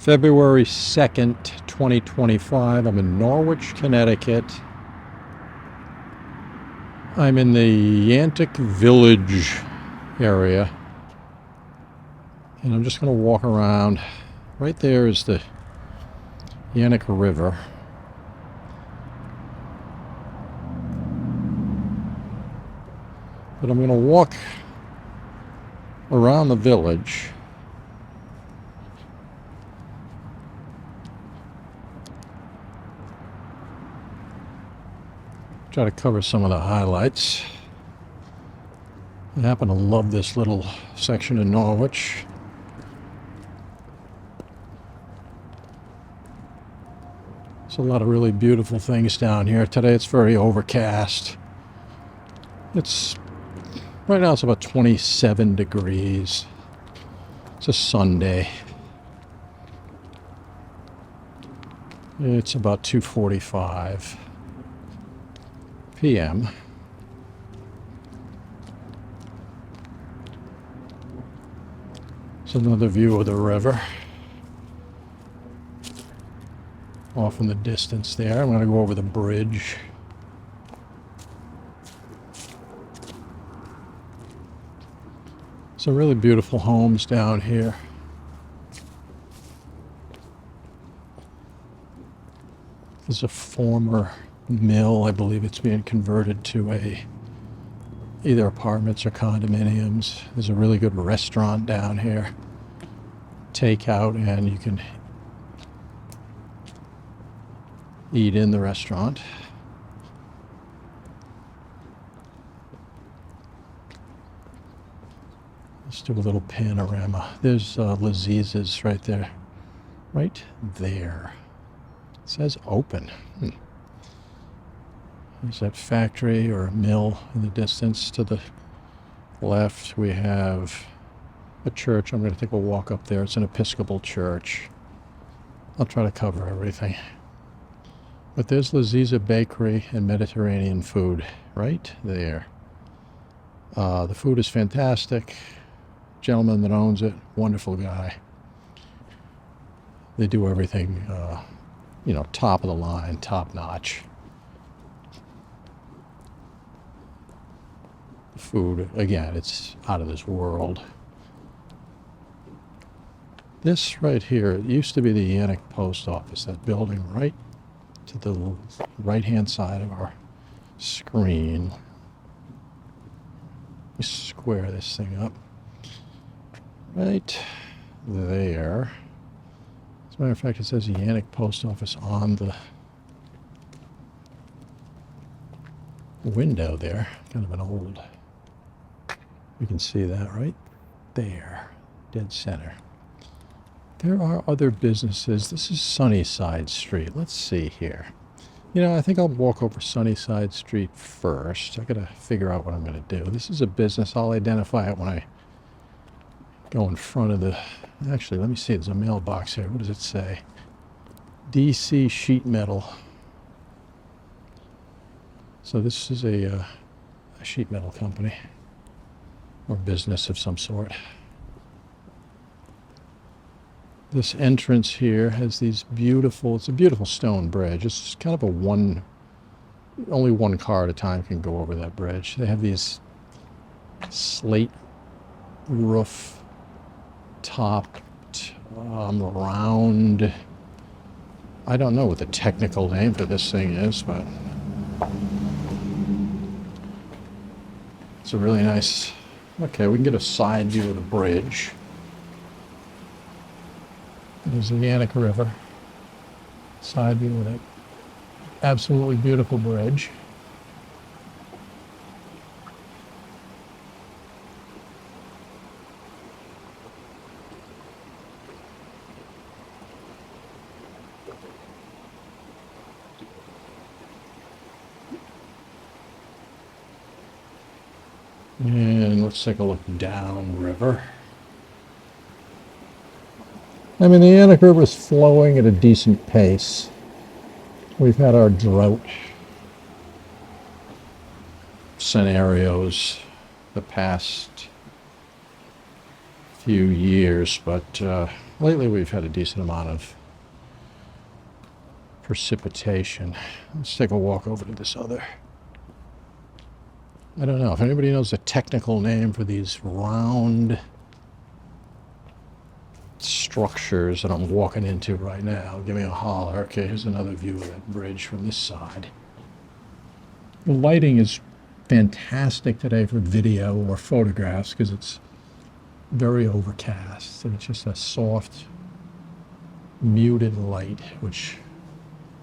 February 2nd, 2025. I'm in Norwich, Connecticut. I'm in the Yantic Village area. And I'm just going to walk around. Right there is the Yantic River. But I'm going to walk around the village. Try to cover some of the highlights. I happen to love this little section in Norwich. There's a lot of really beautiful things down here. Today it's very overcast. Right now it's about 27 degrees. It's a Sunday. It's about 2:45 p.m. It's another view of the river. Off in the distance there. I'm going to go over the bridge. Some really beautiful homes down here. There's a former mill. I believe it's being converted to either apartments or condominiums. There's a really good restaurant down here. Takeout, and you can eat in the restaurant. Let's do a little panorama. There's Laziz's right there. Right there. It says open. There's that factory or mill in the distance. To the left we have a church. I'm going to take a walk up there. It's an Episcopal church. I'll try to cover everything. But there's Laziza Bakery and Mediterranean food right there. The food is fantastic. Gentleman that owns it, wonderful guy. They do everything, top of the line, top notch. The food, again, it's out of this world. This right here, it used to be the Yantic Post Office, that building right to the right-hand side of our screen. Let me square this thing up. Right there. As a matter of fact, it says the Yantic Post Office on the window there. Kind of an old. You can see that right there, dead center. There are other businesses. This is Sunnyside Street. Let's see here. I think I'll walk over Sunnyside Street first. I gotta figure out what I'm gonna do. This is a business. I'll identify it when I go in front of the. Actually, let me see. There's a mailbox here. What does it say? DC Sheet Metal. So this is a sheet metal company or business of some sort. This entrance here has these beautiful, it's a beautiful stone bridge. It's kind of only one car at a time can go over that bridge. They have these slate roof topped round. I don't know what the technical name for this thing is, but it's a really nice. Okay, we can get a side view of the bridge. There's the Yantic River. Side view of that absolutely beautiful bridge. And let's take a look downriver. The Yantic River is flowing at a decent pace. We've had our drought scenarios the past few years, but lately we've had a decent amount of precipitation. Let's take a walk over to this other. I don't know if anybody knows the technical name for these round structures that I'm walking into right now. Give me a holler. Okay, here's another view of that bridge from this side. The lighting is fantastic today for video or photographs because it's very overcast and it's just a soft, muted light, which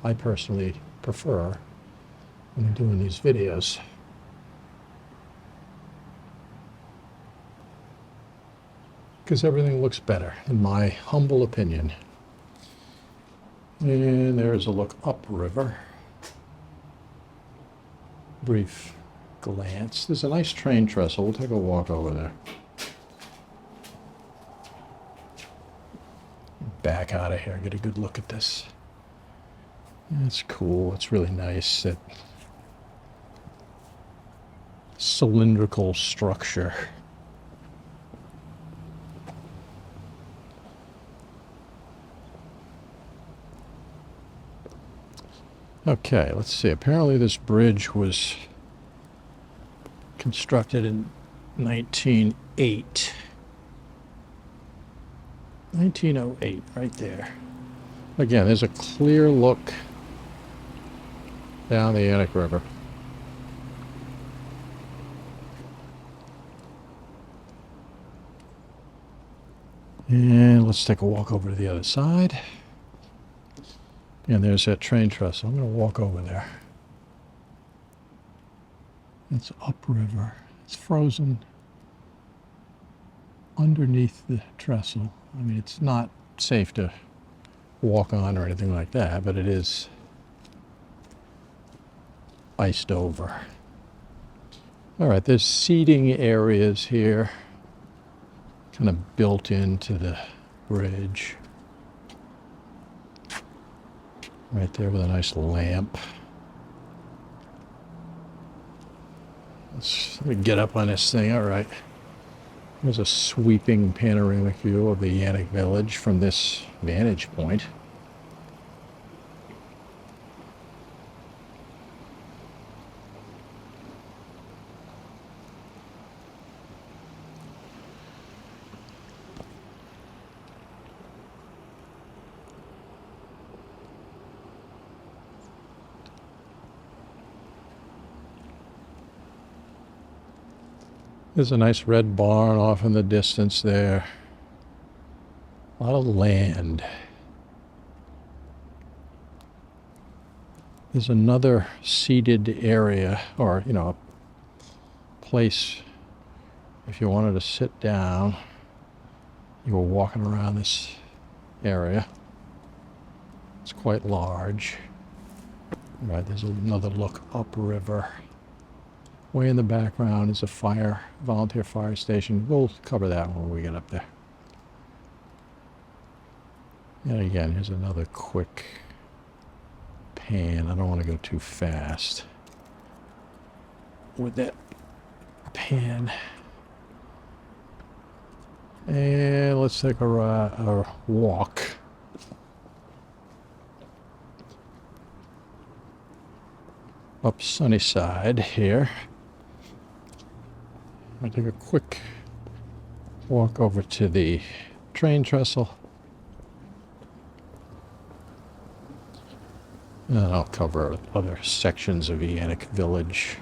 I personally prefer when I'm doing these videos. Because everything looks better, in my humble opinion. And there's a look upriver. Brief glance. There's a nice train trestle. We'll take a walk over there. Back out of here, get a good look at this. It's cool. It's really nice. That cylindrical structure. Okay, let's see. Apparently this bridge was constructed in 1908. 1908, right there. Again, there's a clear look down the Yantic River. And let's take a walk over to the other side. And there's that train trestle. I'm going to walk over there. It's upriver. It's frozen underneath the trestle. I mean, it's not safe to walk on or anything like that, but it is iced over. All right, there's seating areas here, kind of built into the bridge. Right there with a nice lamp. Let me get up on this thing. All right. There's a sweeping panoramic view of the Yantic village from this vantage point. There's a nice red barn off in the distance there. A lot of land. There's another seated area, or, you know, a place if you wanted to sit down. You were walking around this area. It's quite large. All right, there's another look upriver. Way in the background is a volunteer fire station. We'll cover that when we get up there. And again, here's another quick pan. I don't want to go too fast with that pan. And let's take a walk. Up Sunnyside here. I'll take a quick walk over to the train trestle. And then I'll cover other sections of Yantic Village.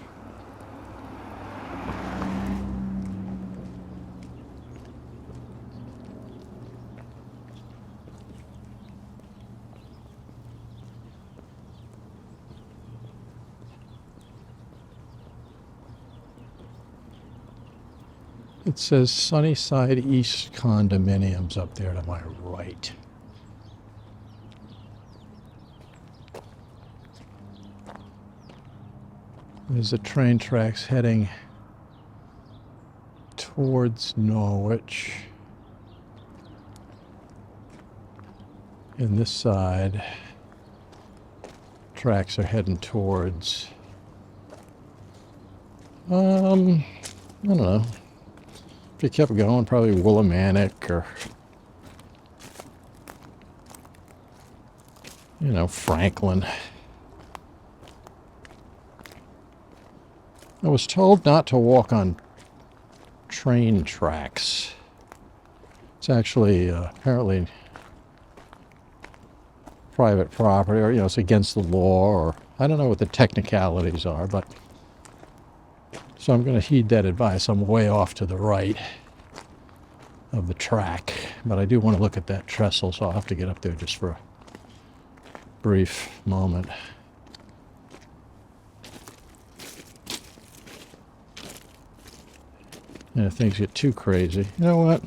It says Sunnyside East Condominiums up there to my right. There's the train tracks heading towards Norwich. And this side, tracks are heading towards, I don't know. If you kept going, probably Willimantic or You know, Franklin. I was told not to walk on train tracks. It's actually apparently private property, or, you know, it's against the law, or I don't know what the technicalities are, but so I'm going to heed that advice. I'm way off to the right of the track, but I do want to look at that trestle, so I'll have to get up there just for a brief moment. And if things get too crazy, you know what?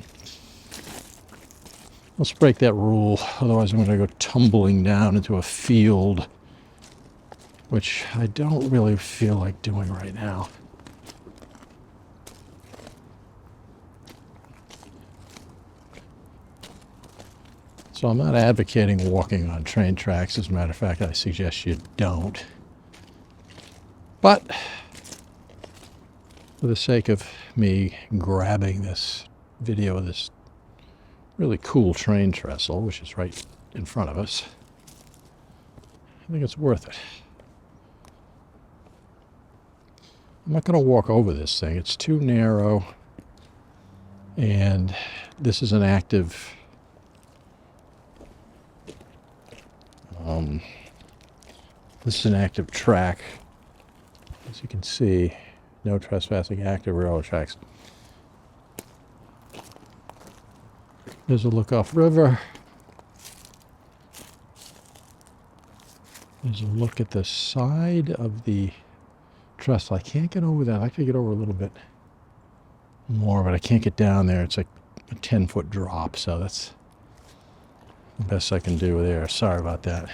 Let's break that rule, otherwise I'm going to go tumbling down into a field, which I don't really feel like doing right now. So I'm not advocating walking on train tracks. As a matter of fact, I suggest you don't. But for the sake of me grabbing this video of this really cool train trestle, which is right in front of us, I think it's worth it. I'm not going to walk over this thing. It's too narrow, and this is an active track. As you can see, no trespassing, active railroad tracks. There's a look off river. There's a look at the side of the trestle. I can't get over that. I could get over a little bit more, but I can't get down there. It's like a 10-foot drop, so that's the best I can do there. Sorry about that.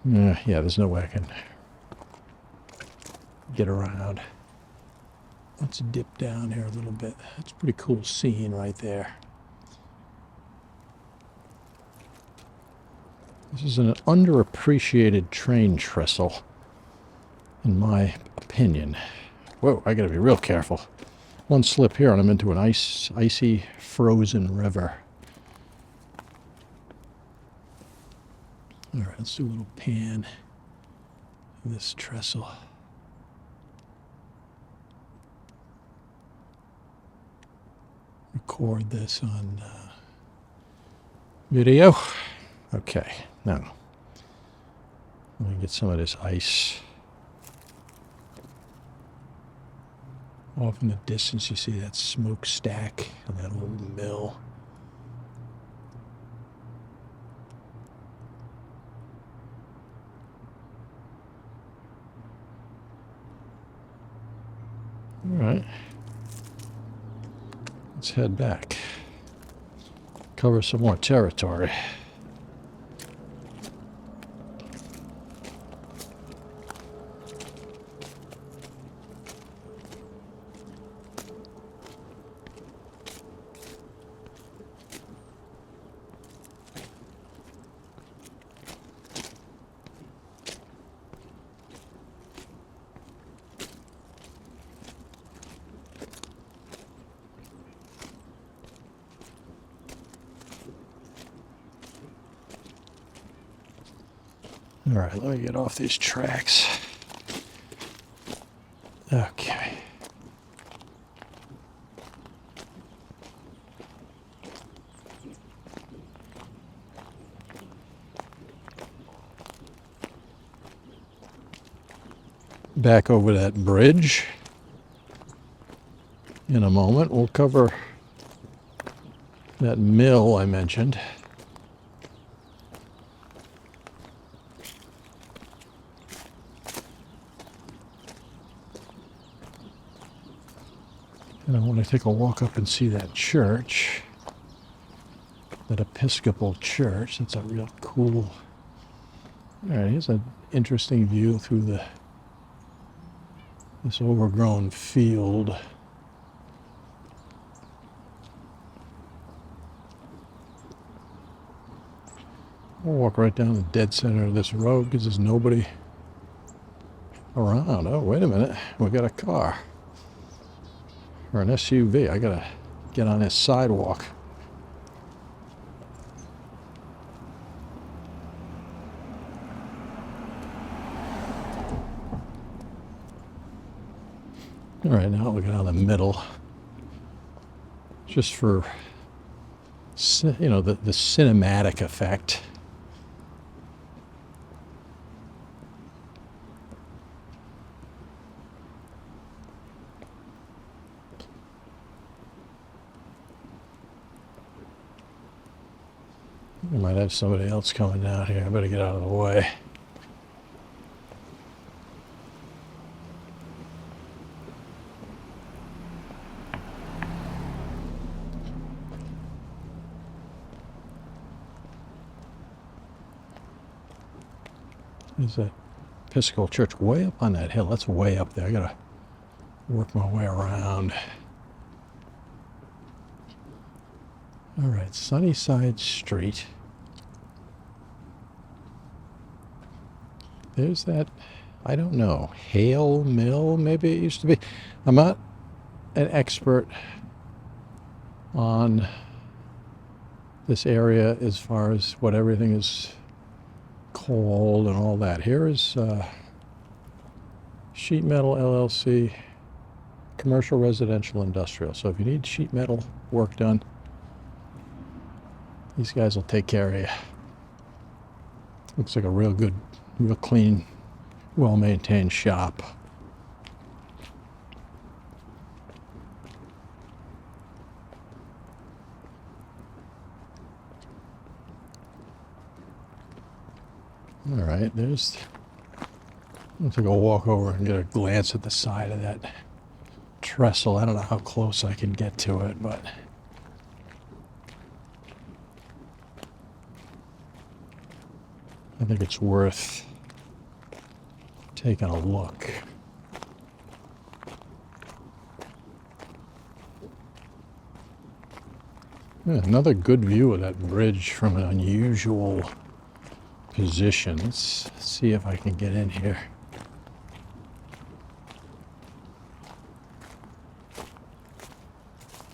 Yeah, there's no way I can get around. Let's dip down here a little bit. That's a pretty cool scene right there. This is an underappreciated train trestle, in my opinion. Whoa, I gotta be real careful. One slip here and I'm into an icy, frozen river. All right, let's do a little pan of this trestle. Record this on video. Okay, now let me get some of this ice. Off in the distance, you see that smokestack and that old mill. All right, let's head back. Cover some more territory. All right, let me get off these tracks. Okay. Back over that bridge in a moment. We'll cover that mill I mentioned. And I want to take a walk up and see that church, that Episcopal church. That's a real cool. All right, here's an interesting view through this overgrown field. I'll walk right down the dead center of this road because there's nobody around. Oh, wait a minute, we got a car. Or an SUV. I gotta get on this sidewalk. All right, now we'll go down the middle, just for, you know, the cinematic effect. We might have somebody else coming down here. I better get out of the way. There's that Episcopal church way up on that hill. That's way up there. I gotta work my way around. All right, Sunnyside Street. There's that, I don't know, Hale Mill, maybe it used to be. I'm not an expert on this area as far as what everything is called and all that. Here is Sheet Metal LLC, Commercial, Residential, Industrial. So if you need sheet metal work done, these guys will take care of you. Looks like a real good, real clean, well-maintained shop. All right, there's, I'll take a walk over and get a glance at the side of that trestle. I don't know how close I can get to it, but I think it's worth taking a look. Yeah, another good view of that bridge from an unusual position. Let's see if I can get in here.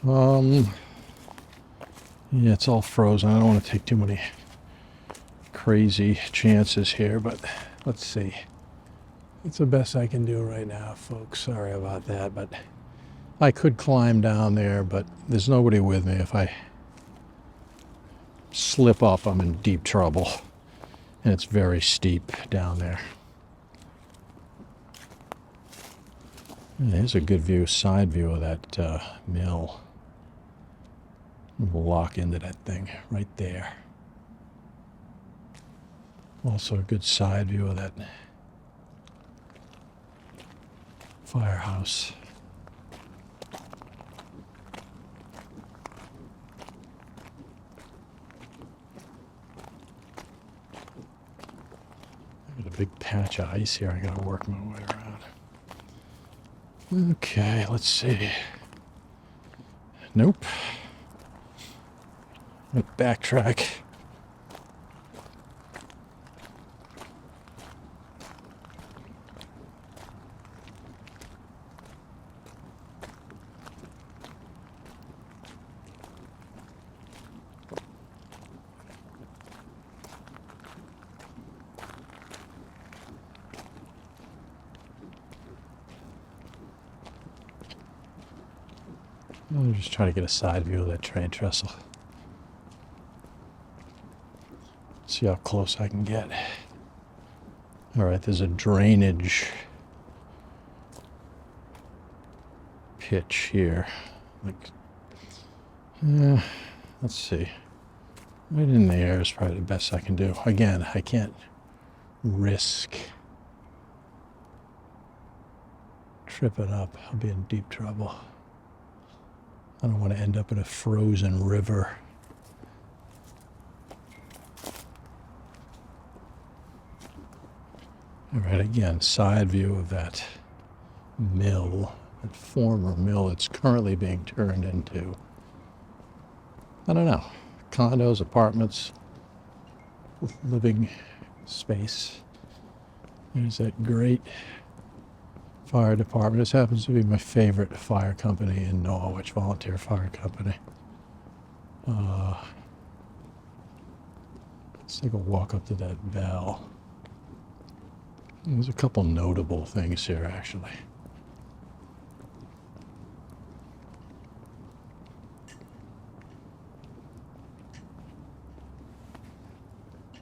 Yeah, it's all frozen. I don't want to take too many crazy chances here, but let's see. It's the best I can do right now, folks. Sorry about that, but I could climb down there, but there's nobody with me. If I slip up, I'm in deep trouble, and it's very steep down there. And here's a good view, side view of that mill. We'll lock into that thing right there. Also a good side view of that firehouse. I've got a big patch of ice here. I gotta work my way around. Okay, let's see. Nope. Let's backtrack. I'm just trying to get a side view of that train trestle. See how close I can get. All right, there's a drainage pitch here. Like, let's see. Right in the air is probably the best I can do. Again, I can't risk tripping up. I'll be in deep trouble. I don't want to end up in a frozen river. All right, again, side view of that mill, that former mill it's currently being turned into, I don't know, condos, apartments, with living space. There's that great fire department. This happens to be my favorite fire company in Norwich, volunteer fire company. Let's take a walk up to that bell. There's a couple notable things here, actually.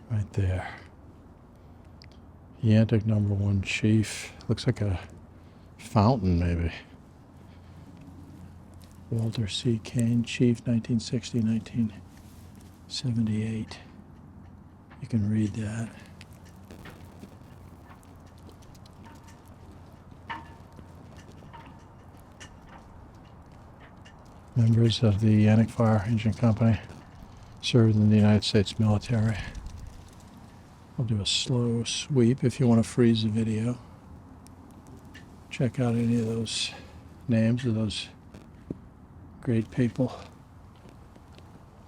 right there. Yantic #1 Chief. Looks like a fountain, maybe. Walter C. Kane, Chief, 1960, 1978. You can read that. Members of the Yantic Fire Engine Company served in the United States military. I'll do a slow sweep if you want to freeze the video. Check out any of those names of those great people.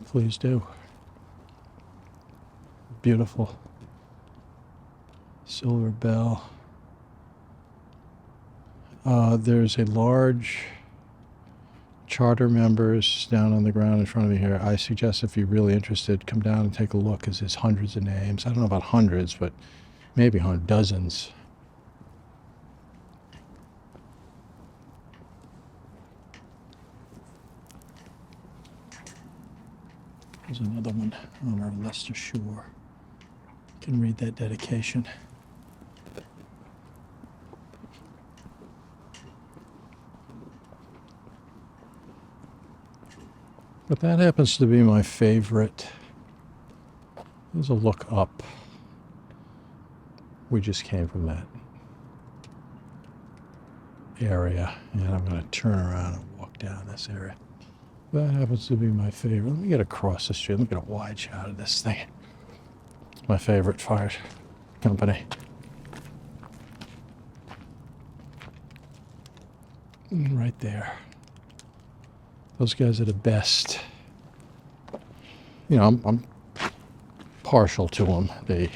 Please do. Beautiful silver bell. There's a large charter members down on the ground in front of me here. I suggest if you're really interested, come down and take a look, because there's hundreds of names. I don't know about hundreds, but maybe dozens. There's another one on our Leicester Shore. You can read that dedication. But that happens to be my favorite. There's a look up. We just came from that area, and I'm going to turn around and walk down this area. That happens to be my favorite. Let me get across the street. Let me get a wide shot of this thing. It's my favorite fire company. Right there. Those guys are the best. You know, I'm partial to them. They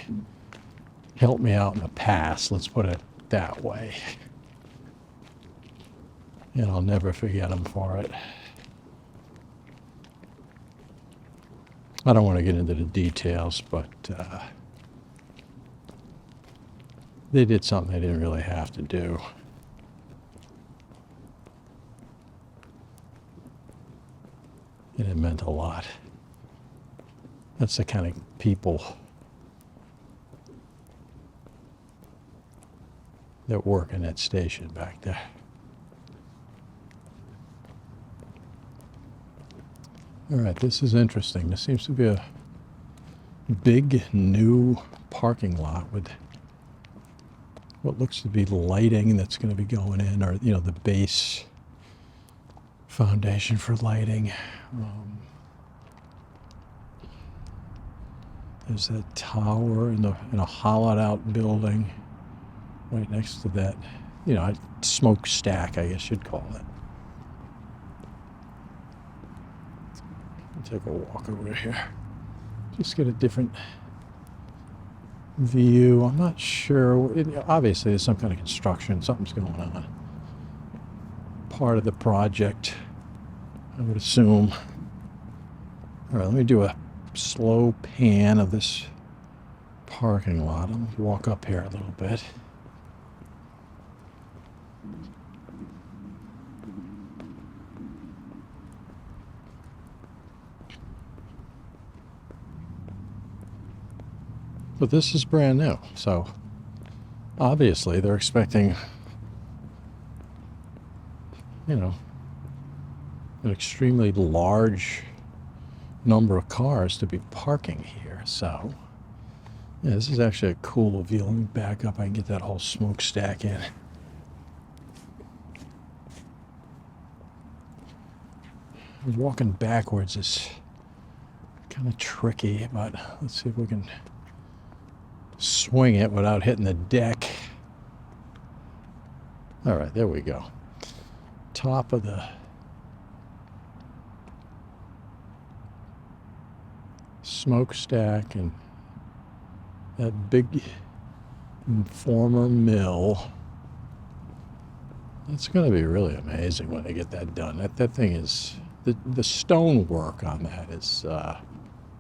helped me out in the past, let's put it that way. And I'll never forget them for it. I don't want to get into the details, but they did something they didn't really have to do. And it meant a lot. That's the kind of people that work in that station back there. All right, this is interesting. This seems to be a big new parking lot with what looks to be lighting that's going to be going in, or, you know, the base foundation for lighting. There's that tower in a hollowed out building right next to that, you know, a smokestack, I guess you'd call it. I'll take a walk over here. Just get a different view. I'm not sure. Obviously, there's some kind of construction. Something's going on. Part of the project, I would assume. All right, let me do a slow pan of this parking lot. I'll walk up here a little bit. But this is brand new, so obviously they're expecting, you know, an extremely large number of cars to be parking here. So yeah, this is actually a cool view. Let me back up. I can get that whole smokestack in. Walking backwards is kind of tricky, but let's see if we can swing it without hitting the deck. All right, there we go. Top of the smokestack and that big former mill. It's going to be really amazing when they get that done. That thing is, the stonework on that is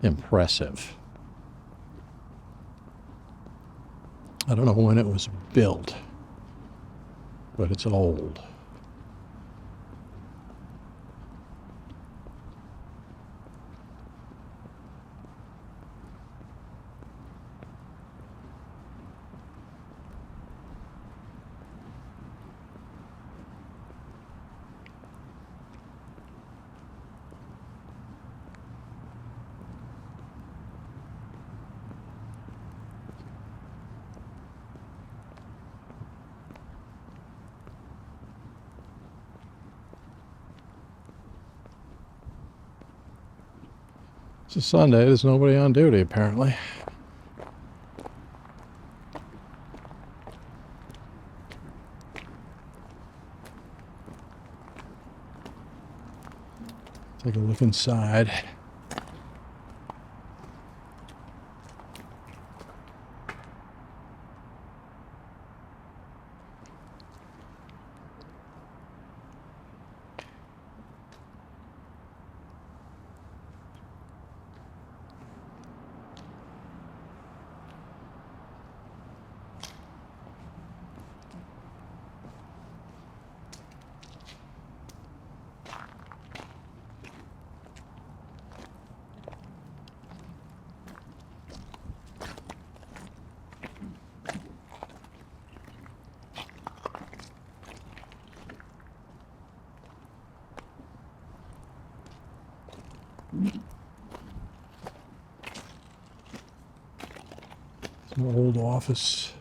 impressive. I don't know when it was built, but it's old. It's a Sunday. There's nobody on duty, apparently. Take a look inside. Some old office,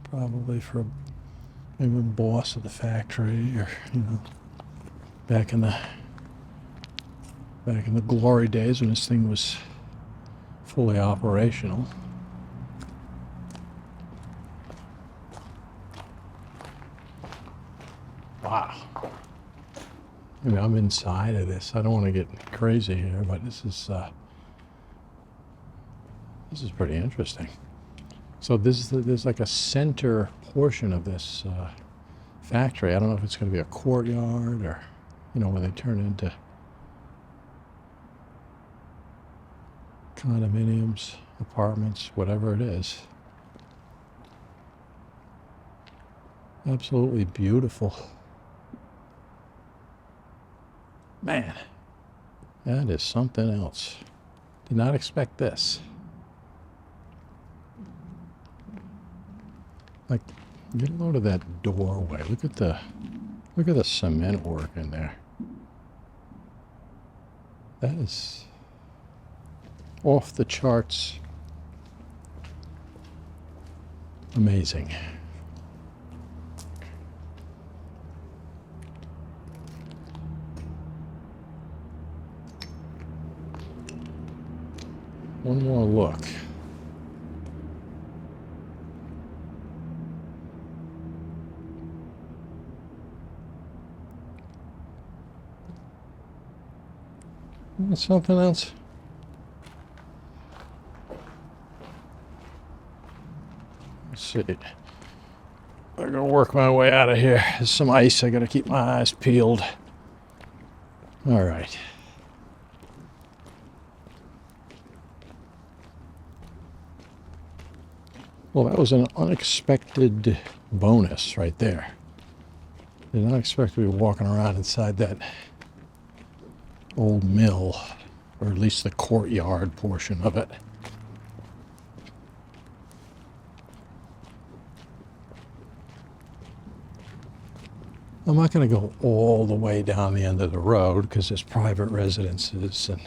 probably for maybe a boss of the factory, or back in the glory days when this thing was fully operational. Wow. I mean, I'm inside of this. I don't want to get crazy here, but this is pretty interesting. So there's like a center portion of this factory. I don't know if it's going to be a courtyard or, when they turn into condominiums, apartments, whatever it is. Absolutely beautiful. Man, that is something else. Did not expect this. Like, get a load of that doorway. Look at the cement work in there. That is off the charts. Amazing. One more look. Something else? Let's see. I'm gonna work my way out of here. There's some ice. I gotta keep my eyes peeled. All right. Well, that was an unexpected bonus right there. Did not expect to be walking around inside that old mill, or at least the courtyard portion of it. I'm not going to go all the way down the end of the road because there's private residences and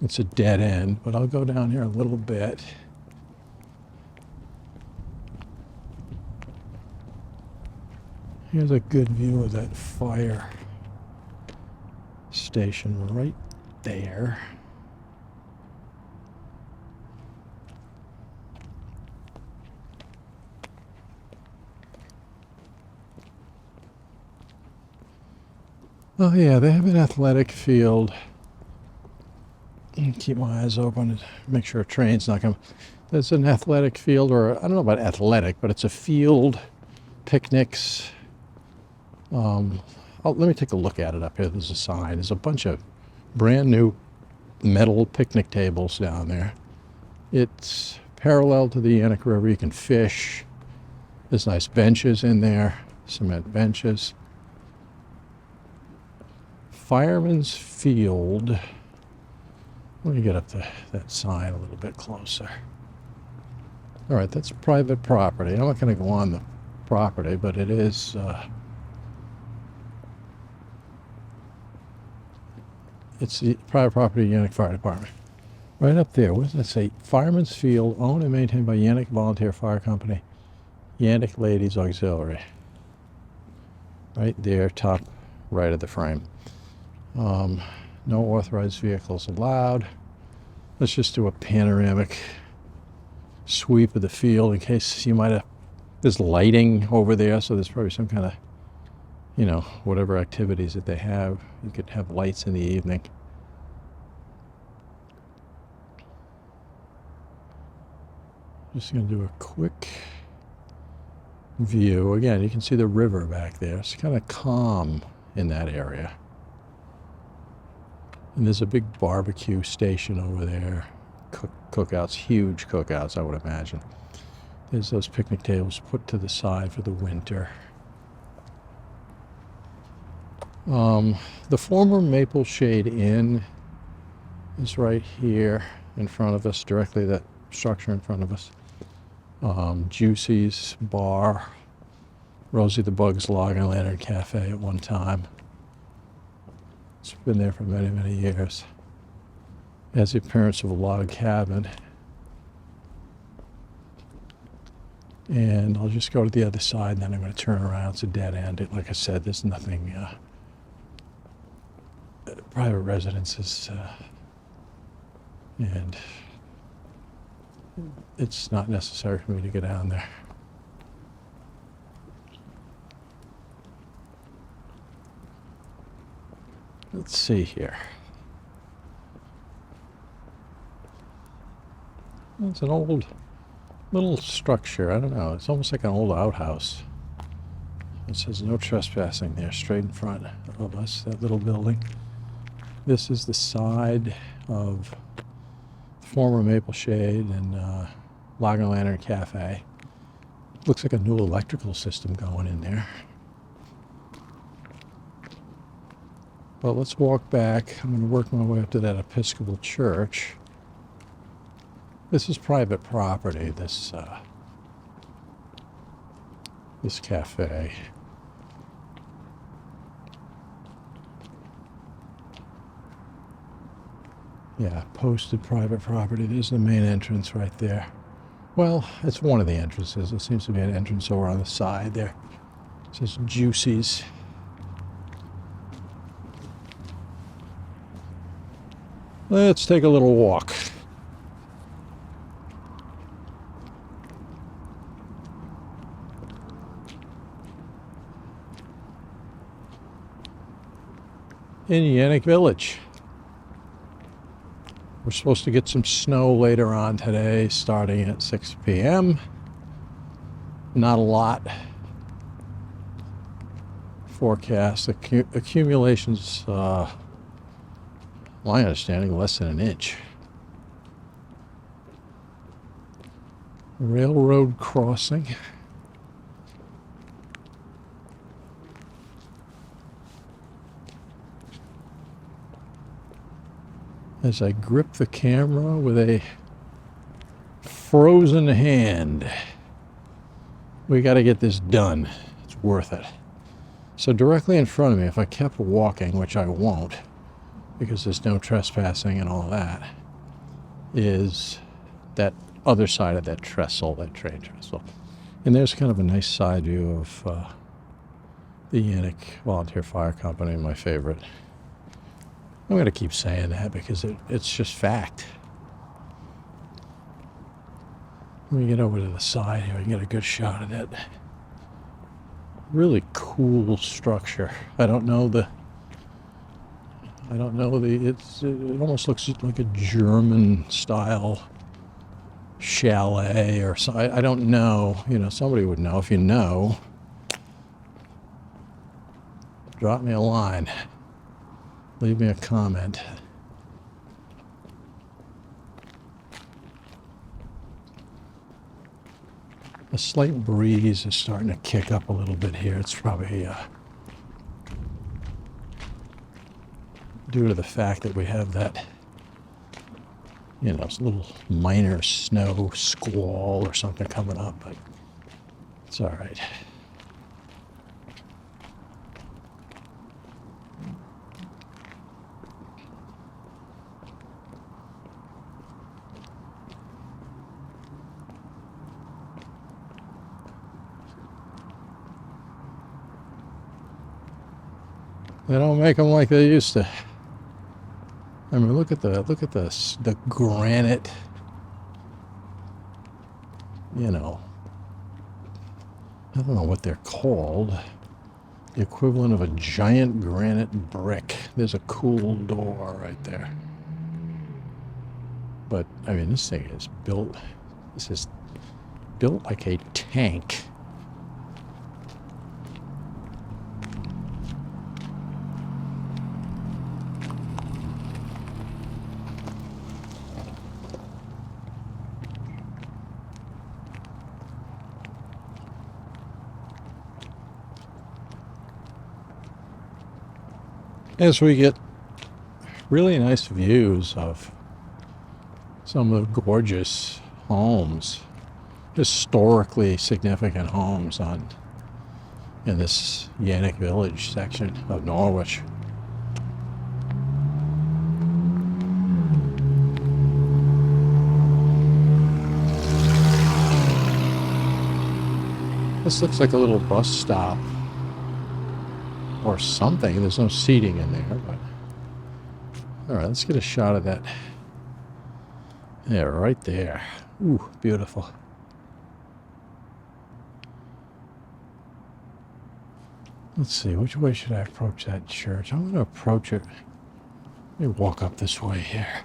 it's a dead end, but I'll go down here a little bit. Here's a good view of that fire station right there. Oh yeah, they have an athletic field. Keep my eyes open to make sure a train's not coming. There's an athletic field, or I don't know about athletic, but it's a field, picnics. Let me take a look at it up here. There's a sign. There's a bunch of brand new metal picnic tables down there. It's parallel to the Yantic River. You can fish. There's nice benches in there, cement benches. Fireman's Field. Let me get up to that sign a little bit closer. All right, that's private property. I'm not going to go on the property, but it is... it's the private property of Yantic Fire Department. Right up there, what does that say? Fireman's Field, owned and maintained by Yantic Volunteer Fire Company, Yantic Ladies Auxiliary. Right there, top right of the frame. No authorized vehicles allowed. Let's just do a panoramic sweep of the field in case you might have, there's lighting over there, so there's probably some kind of, you know, whatever activities that they have. You could have lights in the evening. Just going to do a quick view. Again, you can see the river back there. It's kind of calm in that area. And there's a big barbecue station over there. Cookouts, huge cookouts, I would imagine. There's those picnic tables put to the side for the winter. The former Maple Shade Inn is right here in front of us, directly that structure in front of us. Juicy's Bar, Rosie the Bug's Log and Lantern Cafe at one time. It's been there for many, many years. It has the appearance of a log cabin. And I'll just go to the other side, and then I'm going to turn around. It's a dead end. Like I said, there's nothing, private residences, and it's not necessary for me to go down there. Let's see here. It's an old little structure. I don't know. It's almost like an old outhouse. It says no trespassing there, straight in front of us, that little building. This is the side of the former Maple Shade and Log and Lantern Cafe. Looks like a new electrical system going in there. But let's walk back. I'm going to work my way up to that Episcopal church. This is private property, this cafe. Yeah, posted private property. There's the main entrance right there. Well, it's one of the entrances. There seems to be an entrance over on the side there. It says Juicy's. Let's take a little walk. In Yantic Village. We're supposed to get some snow later on today, starting at 6 p.m. Not a lot. Forecast accumulations, my understanding, less than an inch. Railroad crossing. As I grip the camera with a frozen hand. We got to get this done. It's worth it. So directly in front of me, if I kept walking, which I won't, because there's no trespassing and all that, is that other side of that trestle, that train trestle. And there's kind of a nice side view of the Yantic Volunteer Fire Company, my favorite. I'm going to keep saying that because it's just fact. Let me get over to the side here and get a good shot of that really cool structure. It almost looks like a German style chalet or so. I don't know. You know, somebody would know. If you know, drop me a line. Leave me a comment. A slight breeze is starting to kick up a little bit here. It's probably due to the fact that we have that, you know, little minor snow squall or something coming up, but it's all right. They don't make them like they used to. I mean, look at the granite. You know, I don't know what they're called. The equivalent of a giant granite brick. There's a cool door right there. But I mean, this thing is built. This is built like a tank. As we get really nice views of some of the gorgeous homes, historically significant homes in this Yantic Village section of Norwich. This looks like a little bus stop or something. There's no seating in there, but all right, let's get a shot of that. Yeah, right there. Ooh, beautiful. Let's see, which way should I approach that church? I'm going to approach it. Let me walk up this way here.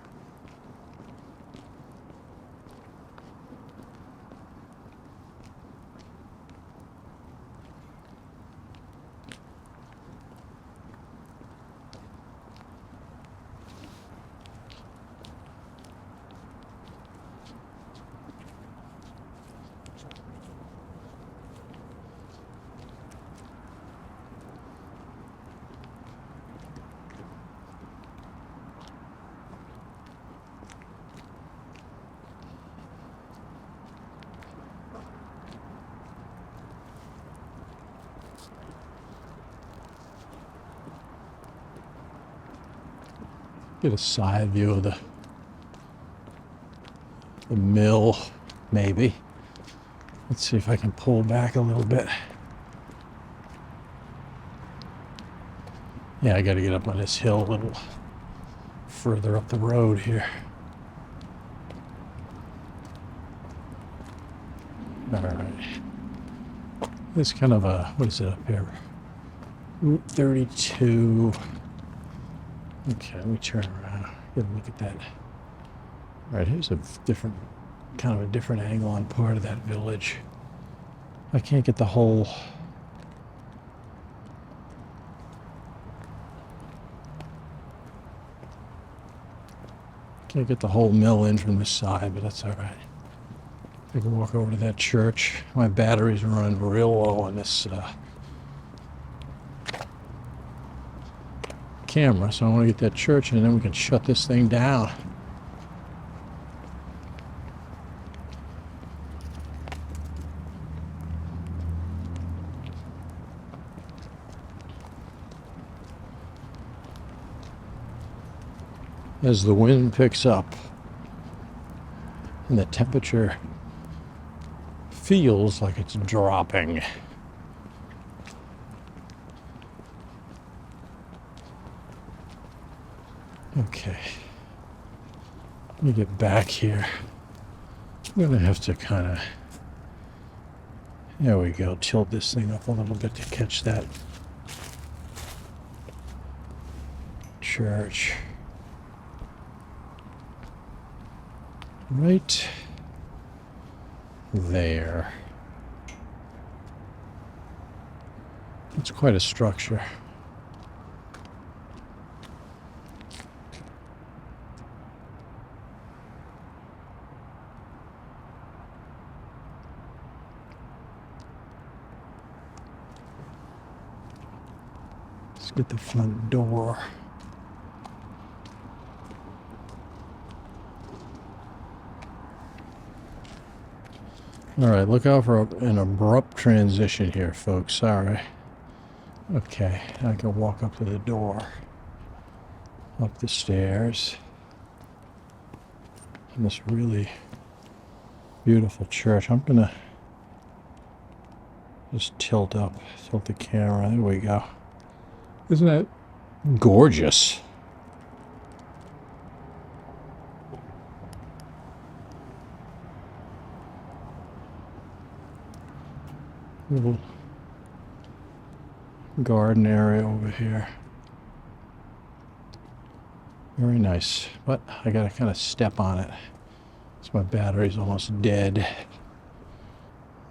Get a side view of the mill, maybe. Let's see if I can pull back a little bit. Yeah, I got to get up on this hill a little further up the road here. All right. It's kind of a, what is it up here? Route 32. Okay, let me turn around. Get a look at that. All right, here's a different, kind of a different angle on part of that village. I can't get the whole... Can't get the whole mill in from this side, but that's all right. I can walk over to that church. My batteries are running real low on this camera, so I want to get that church and then we can shut this thing down. As the wind picks up and the temperature feels like it's dropping. Okay, let me get back here. I'm gonna have to kind of, there we go, tilt this thing up a little bit to catch that church. Right there. It's quite a structure. Let's get the front door. All right, look out for an abrupt transition here, folks. Sorry. Okay, I can walk up to the door, up the stairs, and this really beautiful church. I'm gonna just tilt the camera. There we go. Isn't that Gorgeous. Little garden area over here. Very nice, but I gotta kind of step on it. So my battery's almost dead.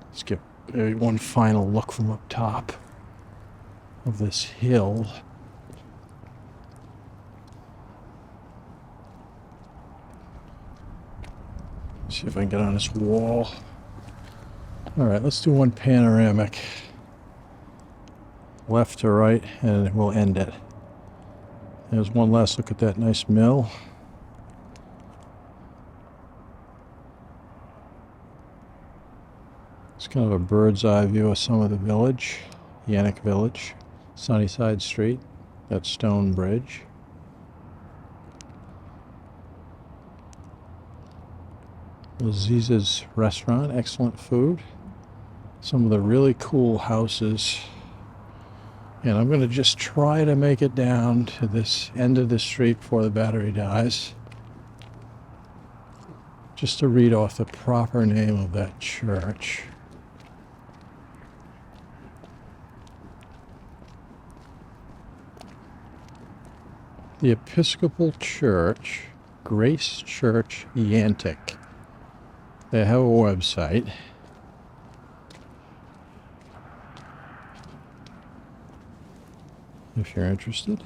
Let's get maybe one final look from up top of this hill. See if I can get on this wall. All right, let's do one panoramic. Left to right, and we'll end it. There's one last look at that nice mill. It's kind of a bird's eye view of some of the village, Yantic Village, Sunnyside Street, that stone bridge. Aziz's restaurant, excellent food. Some of the really cool houses. And I'm going to just try to make it down to this end of the street before the battery dies. Just to read off the proper name of that church. The Episcopal Church, Grace Church Yantic. They have a website. If you're interested,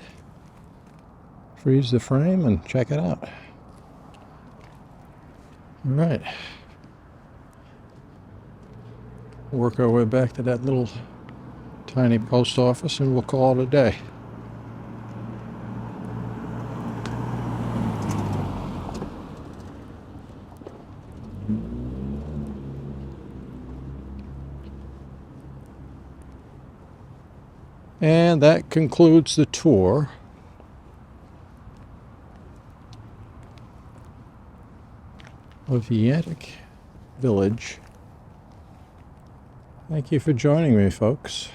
freeze the frame and check it out. All right. Work our way back to that little tiny post office and we'll call it a day. And that concludes the tour. Of Yantic Village. Thank you for joining me, folks.